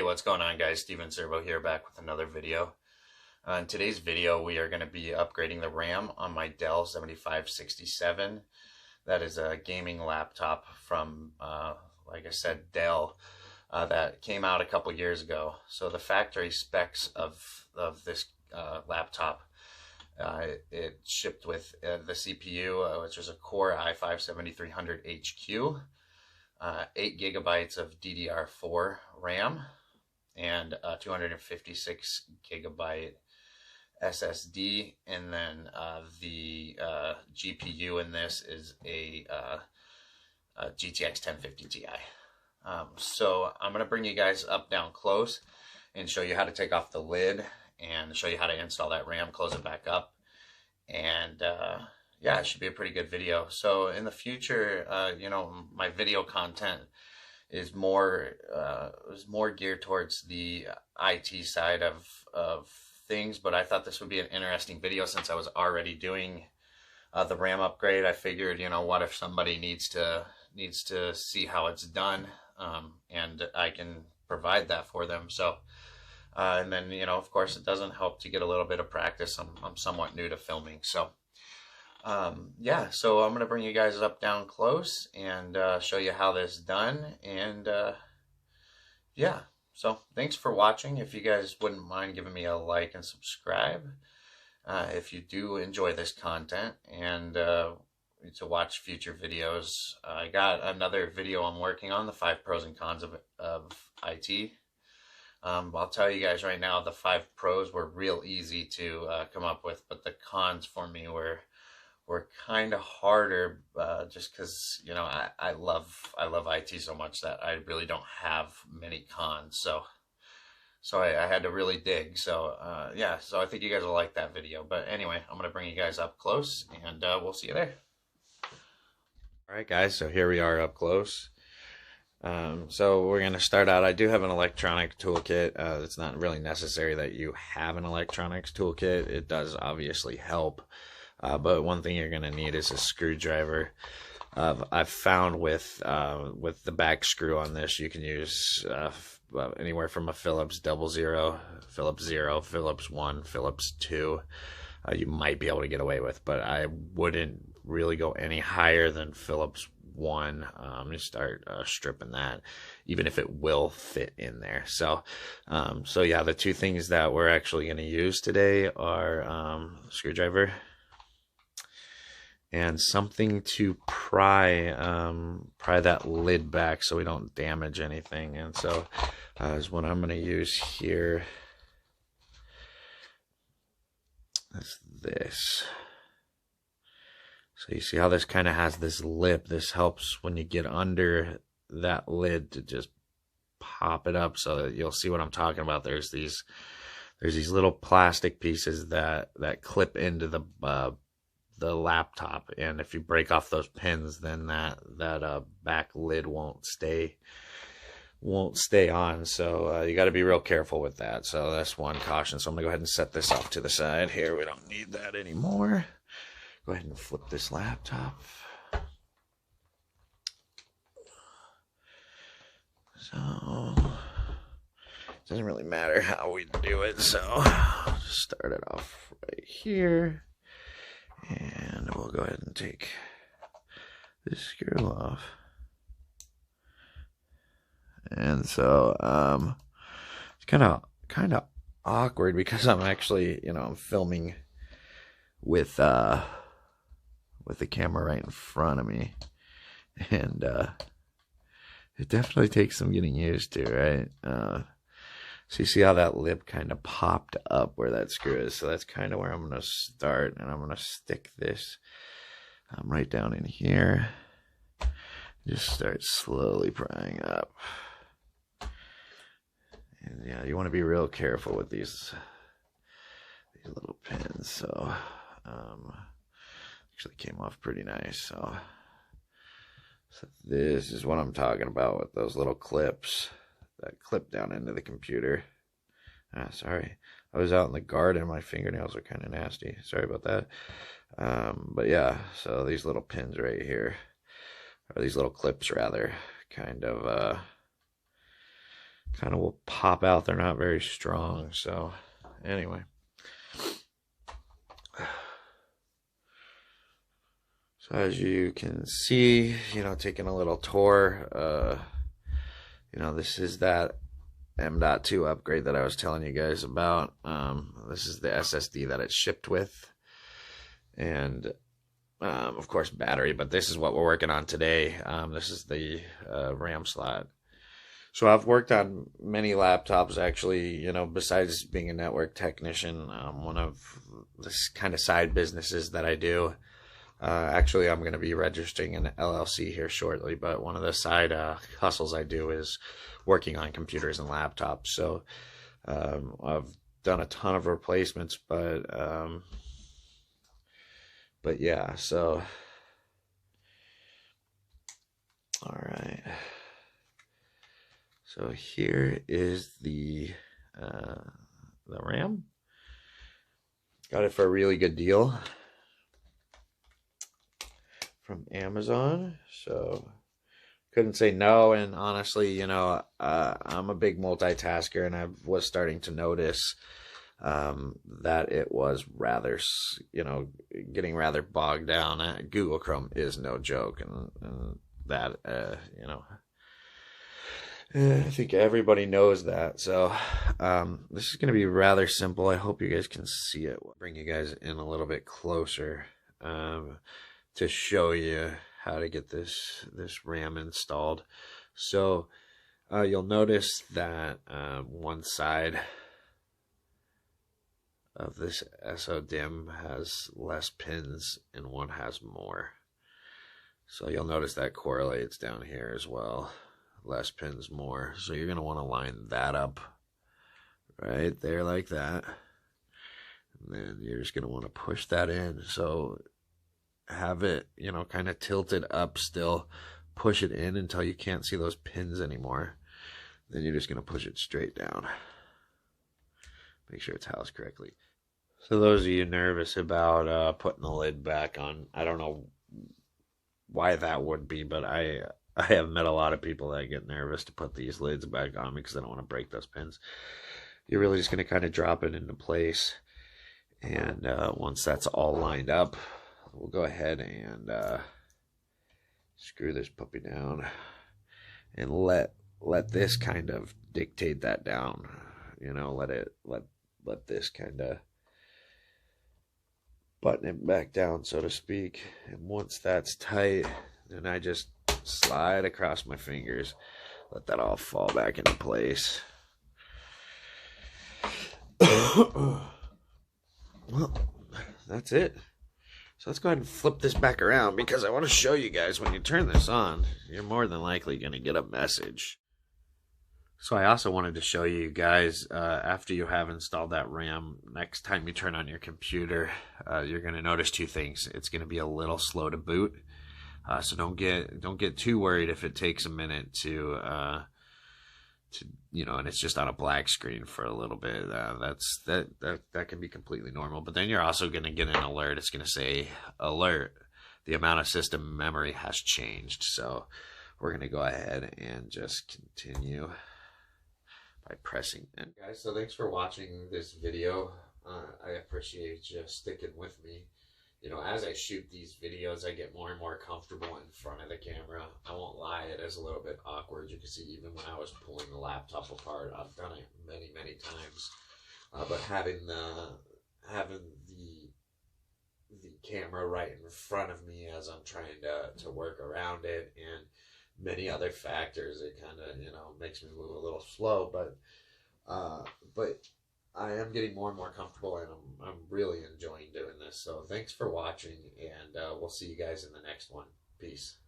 what's going on, guys? Steven Zerbo here, back with another video. In today's video, we are going to be upgrading the RAM on my Dell 7567. That is a gaming laptop from, like I said, Dell, that came out a couple years ago. So the factory specs of this laptop, it shipped with the CPU, which was a Core i5-7300HQ. 8 gigabytes of DDR4 RAM and 256 gigabyte SSD, and then the GPU in this is a GTX 1050 Ti. So I'm going to bring you guys up down close and show you how to take off the lid and show you how to install that RAM, close it back up, and yeah, it should be a pretty good video. So in the future, you know, my video content is more geared towards the IT side of things, but I thought this would be an interesting video since I was already doing the RAM upgrade. I figured, you know, what if somebody needs to see how it's done, and I can provide that for them. So and then, you know, of course, it doesn't help to get a little bit of practice. I'm somewhat new to filming, so yeah, so I'm going to bring you guys up down close and show you how this is done. And yeah, so thanks for watching. If you guys wouldn't mind giving me a like and subscribe if you do enjoy this content, and to watch future videos. I got another video I'm working on, the 5 pros and cons of IT. I'll tell you guys right now, the 5 pros were real easy to come up with, but the cons for me were kind of harder, just because, you know, I love IT so much that I really don't have many cons. So I had to really dig. So yeah, so I think you guys will like that video. But anyway, I'm gonna bring you guys up close, and we'll see you there. All right, guys. So here we are up close. So we're going to start out. I do have an electronic toolkit. It's not really necessary that you have an electronics toolkit. It does obviously help. But one thing you're going to need is a screwdriver. I've found with the back screw on this, you can use anywhere from a Phillips 00, Phillips 0, Phillips 1, Phillips 2. You might be able to get away with, but I wouldn't really go any higher than Phillips 1. Just start stripping that, even if it will fit in there. So yeah, the two things that we're actually going to use today are screwdriver and something to pry that lid back so we don't damage anything. And so is what I'm going to use here. That's this. So you see how this kind of has this lip. This helps when you get under that lid to just pop it up, so that you'll see what I'm talking about. There's these little plastic pieces that clip into the laptop, and if you break off those pins, then that back lid won't stay on. So you got to be real careful with that. So that's one caution. So I'm gonna go ahead and set this off to the side here. We don't need that anymore. Go ahead and flip this laptop. So it doesn't really matter how we do it. So I'll just start it off right here, and we'll go ahead and take this screw off. And so it's kind of awkward because I'm actually, you know, I'm filming with the camera right in front of me, and it definitely takes some getting used to, right? So you see how that lip kind of popped up where that screw is. So that's kind of where I'm going to start, and I'm going to stick this right down in here. Just start slowly prying up. And yeah, you want to be real careful with these little pins. So actually came off pretty nice. So this is what I'm talking about with those little clips that clip down into the computer. Sorry, I was out in the garden. My fingernails are kind of nasty. Sorry about that. But yeah, so these little pins right here, or these little clips rather, kind of kind of will pop out. They're not very strong. So anyway. So as you can see, taking a little tour, this is that M.2 upgrade that I was telling you guys about. This is the SSD that it's shipped with. And, of course, battery. But this is what we're working on today. This is the RAM slot. So I've worked on many laptops, actually, besides being a network technician. One of this kind of side businesses that I do. Actually, I'm going to be registering an LLC here shortly, but one of the side hustles I do is working on computers and laptops. So I've done a ton of replacements, but yeah, so all right. So here is the RAM. Got it for a really good deal from Amazon, so couldn't say no. And honestly, I'm a big multitasker, and I was starting to notice that it was rather, getting rather bogged down. Google Chrome is no joke, and that, I think everybody knows that. So this is going to be rather simple. I hope you guys can see it. I'll bring you guys in a little bit closer to show you how to get this RAM installed. So you'll notice that one side of this SODIMM has less pins and one has more. So you'll notice that correlates down here as well. Less pins, more. So you're going to want to line that up right there like that. And then you're just going to want to push that in. So have it, kind of tilted up still. Push it in until you can't see those pins anymore. Then you're just going to push it straight down. Make sure it's housed correctly. So those of you nervous about putting the lid back on, I don't know why that would be, but I have met a lot of people that get nervous to put these lids back on because they don't want to break those pins. You're really just going to kind of drop it into place. And once that's all lined up, we'll go ahead and screw this puppy down and let this kind of dictate that down. Let this kind of button it back down, so to speak. And once that's tight, then I just slide across my fingers, let that all fall back into place. Well, that's it. So let's go ahead and flip this back around, because I want to show you guys when you turn this on, you're more than likely going to get a message. So I also wanted to show you guys, after you have installed that RAM, next time you turn on your computer, you're going to notice two things. It's going to be a little slow to boot. So don't get too worried if it takes a minute to and it's just on a black screen for a little bit. That can be completely normal. But then you're also going to get an alert. It's going to say, alert, the amount of system memory has changed. So we're going to go ahead and just continue by pressing it. Guys, so thanks for watching this video. I appreciate you sticking with me. As I shoot these videos, I get more and more comfortable in front of the camera. I won't lie, it is a little bit awkward. You can see even when I was pulling the laptop apart, I've done it many, many times. But having the camera right in front of me as I'm trying to work around it, and many other factors, it kind of makes me move a little slow. But I am getting more and more comfortable, and I'm really enjoying doing this. So thanks for watching, and we'll see you guys in the next one. Peace.